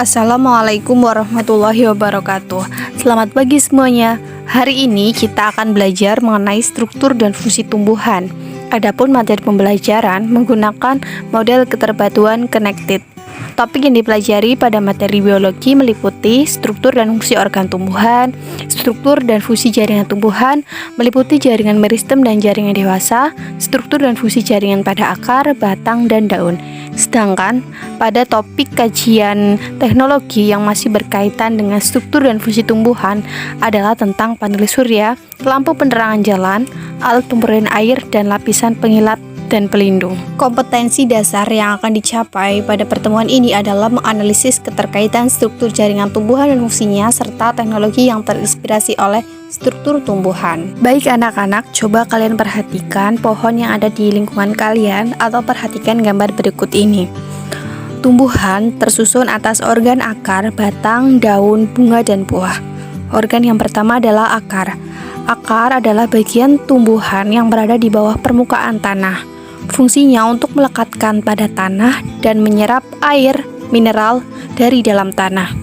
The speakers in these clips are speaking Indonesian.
Assalamualaikum warahmatullahi wabarakatuh. Selamat pagi semuanya. Hari ini kita akan belajar mengenai struktur dan fungsi tumbuhan. Adapun materi pembelajaran menggunakan model keterbatuan connected. Topik yang dipelajari pada materi biologi meliputi struktur dan fungsi organ tumbuhan, struktur dan fungsi jaringan tumbuhan, meliputi jaringan meristem dan jaringan dewasa, struktur dan fungsi jaringan pada akar, batang, dan daun. Sedangkan pada topik kajian teknologi yang masih berkaitan dengan struktur dan fungsi tumbuhan adalah tentang panel surya, lampu penerangan jalan, alat pemurnian air, dan lapisan pengilat dan pelindung. Kompetensi dasar yang akan dicapai pada pertemuan ini adalah menganalisis keterkaitan struktur jaringan tumbuhan dan fungsinya serta teknologi yang terinspirasi oleh struktur tumbuhan. Baik anak-anak, coba kalian perhatikan pohon yang ada di lingkungan kalian atau perhatikan gambar berikut ini. Tumbuhan tersusun atas organ akar, batang, daun, bunga, dan buah. Organ yang pertama adalah akar. Akar adalah bagian tumbuhan yang berada di bawah permukaan tanah. Fungsinya untuk melekatkan pada tanah dan menyerap air mineral dari dalam tanah.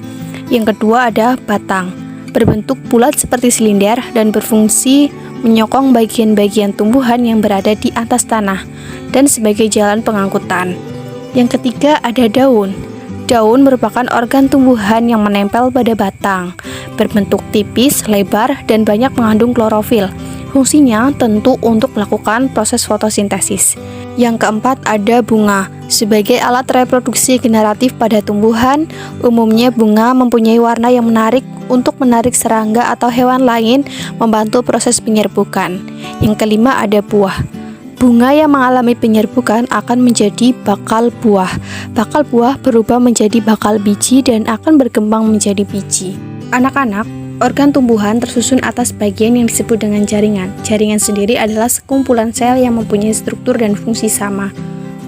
Yang kedua ada batang, berbentuk bulat seperti silinder dan berfungsi menyokong bagian-bagian tumbuhan yang berada di atas tanah dan sebagai jalan pengangkutan. Yang ketiga ada daun. Daun merupakan organ tumbuhan yang menempel pada batang, berbentuk tipis, lebar, dan banyak mengandung klorofil. Fungsinya tentu untuk melakukan proses fotosintesis. Yang keempat ada bunga. Sebagai alat reproduksi generatif pada tumbuhan, umumnya bunga mempunyai warna yang menarik untuk menarik serangga atau hewan lain, membantu proses penyerbukan. Yang kelima ada buah. Bunga yang mengalami penyerbukan akan menjadi bakal buah. Bakal buah berubah menjadi bakal biji dan akan berkembang menjadi biji. Anak-anak, organ tumbuhan tersusun atas bagian yang disebut dengan jaringan. Jaringan sendiri adalah sekumpulan sel yang mempunyai struktur dan fungsi sama.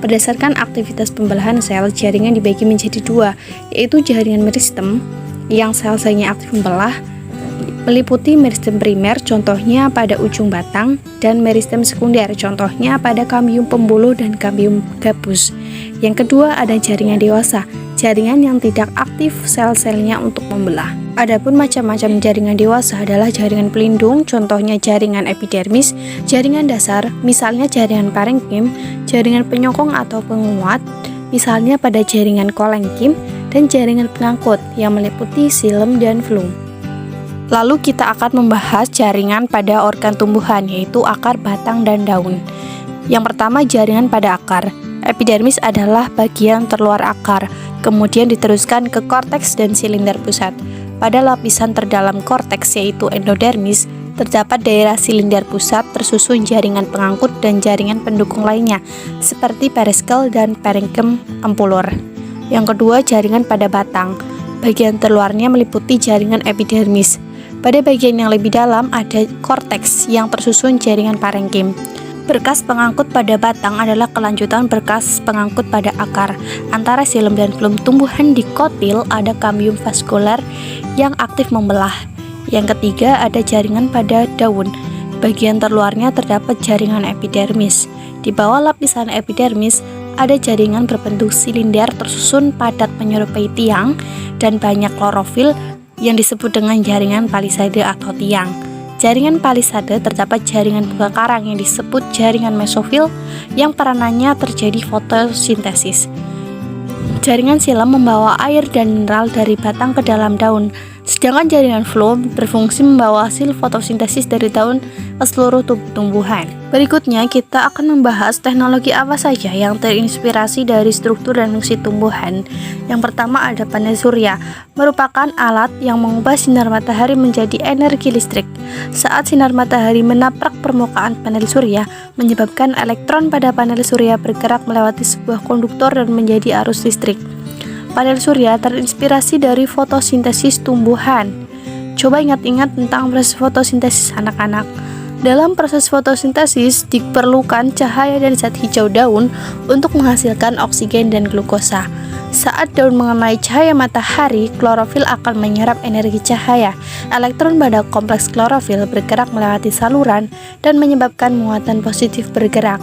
Berdasarkan aktivitas pembelahan sel, jaringan dibagi menjadi dua, yaitu jaringan meristem yang sel-selnya aktif membelah, meliputi meristem primer, contohnya pada ujung batang, dan meristem sekunder, contohnya pada kambium pembuluh dan kambium gabus. Yang kedua ada jaringan dewasa, jaringan yang tidak aktif sel-selnya untuk membelah. Adapun macam-macam jaringan dewasa adalah jaringan pelindung, contohnya jaringan epidermis, jaringan dasar, misalnya jaringan parenkim, jaringan penyokong atau penguat, misalnya pada jaringan kolenkim, dan jaringan pengangkut yang meliputi xilem dan flum. Lalu kita akan membahas jaringan pada organ tumbuhan, yaitu akar, batang, dan daun. Yang pertama jaringan pada akar. Epidermis adalah bagian terluar akar, kemudian diteruskan ke korteks dan silinder pusat. Pada lapisan terdalam korteks, yaitu endodermis, terdapat daerah silinder pusat tersusun jaringan pengangkut dan jaringan pendukung lainnya, seperti periskel dan parenkim ampulor. Yang kedua, jaringan pada batang. Bagian terluarnya meliputi jaringan epidermis. Pada bagian yang lebih dalam ada korteks yang tersusun jaringan parenkim. Berkas pengangkut pada batang adalah kelanjutan berkas pengangkut pada akar. Antara xilem dan flum tumbuhan dikotil ada kambium vaskuler yang aktif membelah. Yang ketiga ada jaringan pada daun. Bagian terluarnya terdapat jaringan epidermis. Di bawah lapisan epidermis ada jaringan berbentuk silinder tersusun padat menyerupai tiang dan banyak klorofil yang disebut dengan jaringan palisade atau tiang. Jaringan palisade terdapat jaringan bunga karang yang disebut jaringan mesofil yang peranannya terjadi fotosintesis. Jaringan xilem membawa air dan mineral dari batang ke dalam daun, sedangkan jaringan flum berfungsi membawa hasil fotosintesis dari daun ke seluruh tumbuhan. Berikutnya kita akan membahas teknologi apa saja yang terinspirasi dari struktur dan fungsi tumbuhan. Yang pertama ada panel surya, merupakan alat yang mengubah sinar matahari menjadi energi listrik. Saat sinar matahari menabrak permukaan panel surya, menyebabkan elektron pada panel surya bergerak melewati sebuah konduktor dan menjadi arus listrik. Panel surya terinspirasi dari fotosintesis tumbuhan. Coba ingat-ingat tentang proses fotosintesis anak-anak. Dalam proses fotosintesis diperlukan cahaya dan zat hijau daun untuk menghasilkan oksigen dan glukosa. Saat daun mengenai cahaya matahari, klorofil akan menyerap energi cahaya. Elektron pada kompleks klorofil bergerak melewati saluran dan menyebabkan muatan positif bergerak.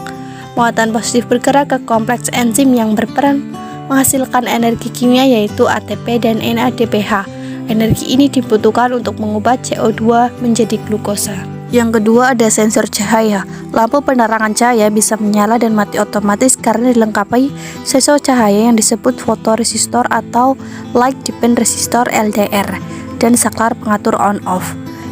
Muatan positif bergerak ke kompleks enzim yang berperan menghasilkan energi kimia yaitu ATP dan NADPH. Energi ini dibutuhkan untuk mengubah CO2 menjadi glukosa. Yang kedua ada sensor cahaya. Lampu penerangan cahaya bisa menyala dan mati otomatis karena dilengkapi sensor cahaya yang disebut fotoresistor atau light dependent resistor LDR dan saklar pengatur on-off.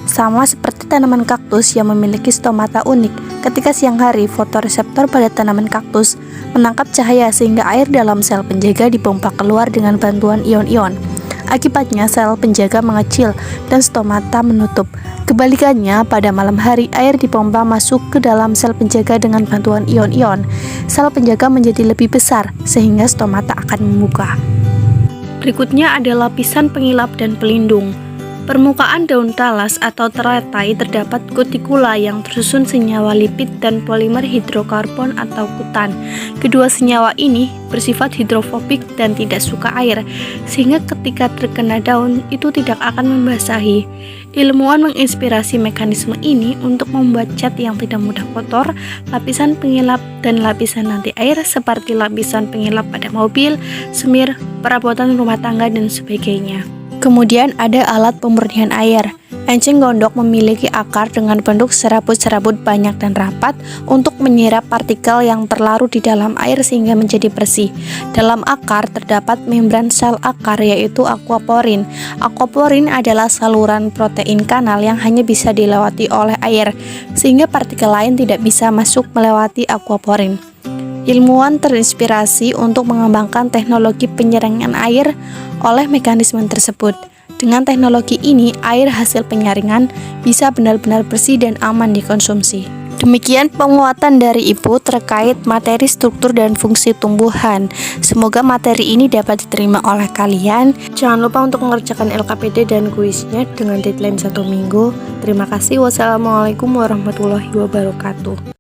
Sama seperti tanaman kaktus yang memiliki stomata unik. Ketika siang hari, fotoreseptor pada tanaman kaktus menangkap cahaya sehingga air dalam sel penjaga dipompa keluar dengan bantuan ion-ion. Akibatnya sel penjaga mengecil dan stomata menutup. Kebalikannya, pada malam hari air dipompa masuk ke dalam sel penjaga dengan bantuan ion-ion. Sel penjaga menjadi lebih besar sehingga stomata akan membuka. Berikutnya ada lapisan pengilap dan pelindung. Permukaan daun talas atau teratai terdapat kutikula yang tersusun senyawa lipid dan polimer hidrokarbon atau kutan. Kedua senyawa ini bersifat hidrofobik dan tidak suka air, sehingga ketika terkena daun itu tidak akan membasahi. Ilmuwan menginspirasi mekanisme ini untuk membuat cat yang tidak mudah kotor, lapisan pengilap dan lapisan anti air seperti lapisan pengilap pada mobil, semir, perabotan rumah tangga dan sebagainya. Kemudian ada alat pemurnian air. Enceng gondok memiliki akar dengan bentuk serabut-serabut banyak dan rapat untuk menyerap partikel yang terlarut di dalam air sehingga menjadi bersih. Dalam akar terdapat membran sel akar yaitu aquaporin. Aquaporin adalah saluran protein kanal yang hanya bisa dilewati oleh air sehingga partikel lain tidak bisa masuk melewati aquaporin. Ilmuwan terinspirasi untuk mengembangkan teknologi penyaringan air oleh mekanisme tersebut. Dengan teknologi ini, air hasil penyaringan bisa benar-benar bersih dan aman dikonsumsi. Demikian penguatan dari Ibu terkait materi struktur dan fungsi tumbuhan. Semoga materi ini dapat diterima oleh kalian. Jangan lupa untuk mengerjakan LKPD dan kuisnya dengan deadline 1 minggu. Terima kasih. Wassalamualaikum warahmatullahi wabarakatuh.